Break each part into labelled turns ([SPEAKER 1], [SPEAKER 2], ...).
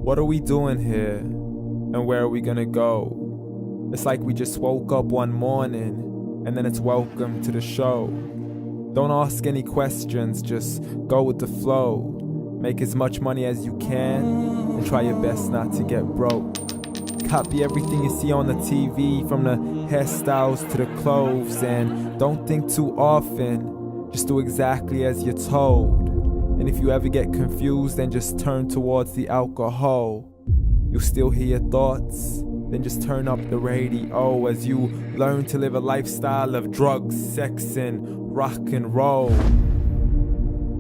[SPEAKER 1] What are we doing here? And where are we gonna go? It's like we just woke up one morning, and then it's welcome to the show. Don't ask any questions, just go with the flow. Make as much money as you can, and try your best not to get broke. Copy everything you see on the TV, from the hairstyles to the clothes, and don't think too often, just do exactly as you're told. And if you ever get confused, then just turn towards the alcohol. You'll still hear your thoughts, then just turn up the radio as you learn to live a lifestyle of drugs, sex, and rock and roll.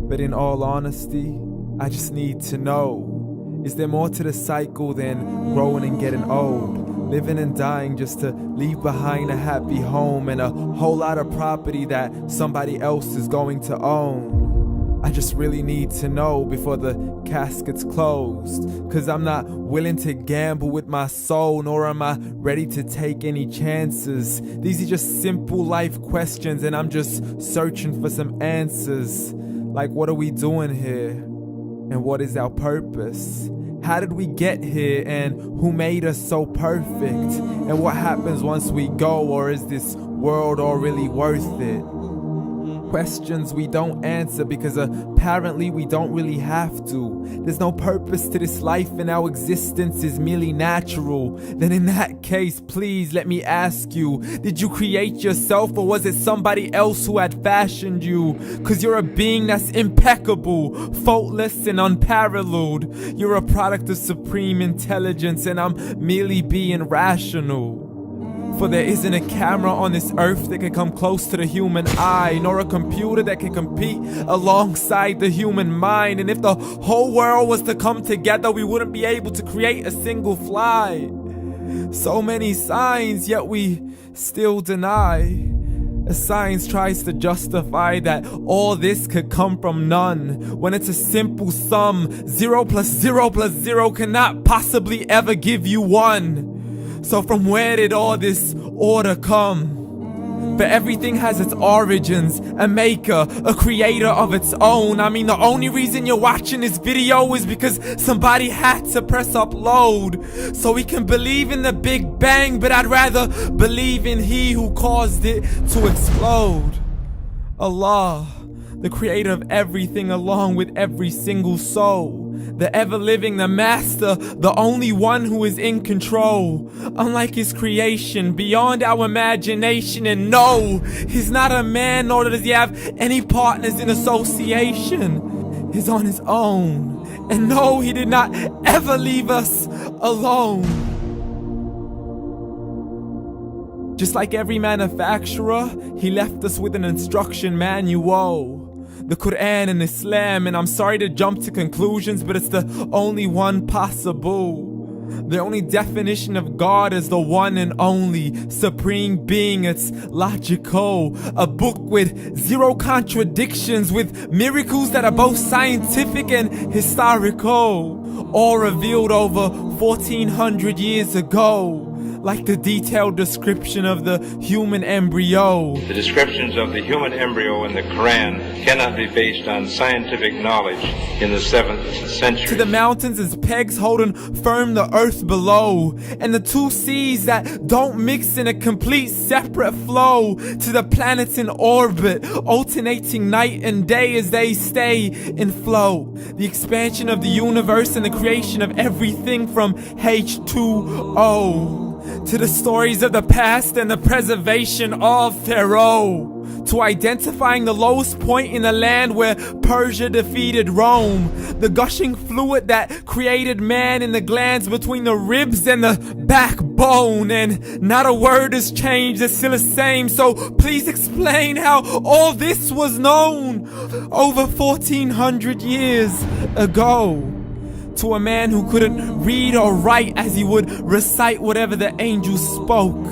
[SPEAKER 1] But in all honesty, I just need to know, is there more to the cycle than growing and getting old? Living and dying just to leave behind a happy home and a whole lot of property that somebody else is going to own. I just really need to know before the casket's closed, 'cause I'm not willing to gamble with my soul, nor am I ready to take any chances. These are just simple life questions, and I'm just searching for some answers. Like, what are we doing here? And what is our purpose? How did we get here, and who made us so perfect? And what happens once we go, or is this world all really worth it? Questions we don't answer because apparently we don't really have to. There's no purpose to this life and our existence is merely natural. Then in that case, please let me ask you, did you create yourself, or was it somebody else who had fashioned you? 'Cause you're a being that's impeccable, faultless and unparalleled. You're a product of supreme intelligence, and I'm merely being rational. For there isn't a camera on this earth that can come close to the human eye, nor a computer that can compete alongside the human mind. And if the whole world was to come together, we wouldn't be able to create a single fly. So many signs, yet we still deny. As science tries to justify that all this could come from none, when it's a simple sum. 0 plus 0 plus 0 cannot possibly ever give you 1. So from where did all this order come? But everything has its origins, a maker, a creator of its own. I mean, the only reason you're watching this video is because somebody had to press upload. So we can believe in the Big Bang, but I'd rather believe in He who caused it to explode. Allah, the creator of everything along with every single soul. The ever-living, the master, the only one who is in control. Unlike his creation, beyond our imagination. And no, he's not a man, nor does he have any partners in association. He's on his own. And no, he did not ever leave us alone. Just like every manufacturer, he left us with an instruction manual. The Quran and Islam, and I'm sorry to jump to conclusions, but it's the only one possible. The only definition of God is the one and only supreme being. It's logical, a book with 0 contradictions, with miracles that are both scientific and historical, all revealed over 1400 years ago. Like the detailed description of the human embryo.
[SPEAKER 2] The descriptions of the human embryo in the Quran cannot be based on scientific knowledge in the 7th century.
[SPEAKER 1] To the mountains as pegs holding firm the earth below, and the 2 seas that don't mix in a complete separate flow. To the planets in orbit, alternating night and day as they stay in flow. The expansion of the universe and the creation of everything from H2O. To the stories of the past and the preservation of Pharaoh. To identifying the lowest point in the land where Persia defeated Rome. The gushing fluid that created man in the glands between the ribs and the backbone. And not a word has changed, it's still the same. So please explain how all this was known over 1400 years ago. To a man who couldn't read or write as he would recite whatever the angels spoke.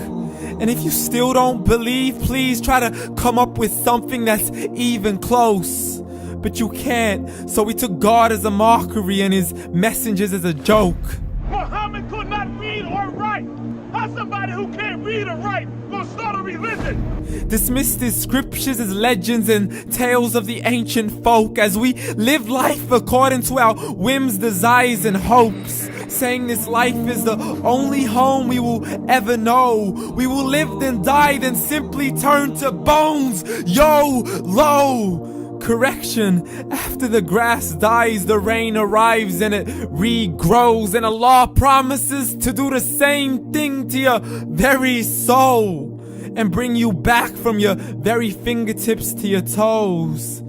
[SPEAKER 1] And if you still don't believe, please try to come up with something that's even close. But you can't, so we took God as a mockery and his messengers as a joke.
[SPEAKER 3] Muhammad could not read or write. How somebody who can't read or write gonna start a religion?
[SPEAKER 1] Dismissed his scriptures as legends and tales of the ancient folk as we live life according to our whims, desires, and hopes. saying this life is the only home we will ever know. We will live then die, then simply turn to bones. YOLO! Correction, after the grass dies, the rain arrives and it regrows, and Allah promises to do the same thing to your very soul and bring you back from your very fingertips to your toes,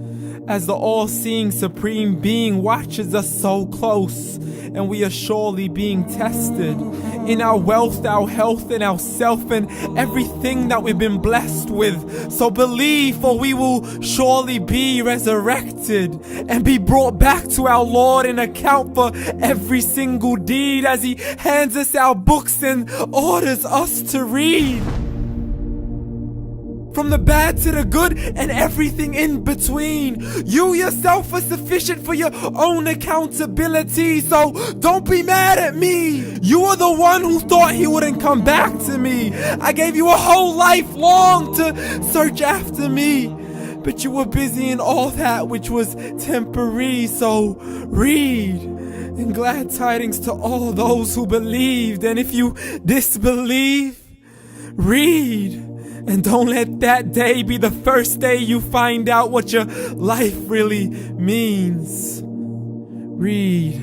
[SPEAKER 1] as the all-seeing supreme being watches us so close, and we are surely being tested in our wealth, our health, and our self, and everything that we've been blessed with. So believe, for we will surely be resurrected and be brought back to our Lord and account for every single deed, as He hands us our books and orders us to read. From the bad to the good and everything in between. You yourself are sufficient for your own accountability, so don't be mad at me. You are the one who thought He wouldn't come back to me. I gave you a whole life long to search after me, but you were busy in all that which was temporary. So read, and glad tidings to all those who believed. And if you disbelieve, read. And don't let that day be the first day you find out what your life really means. Read.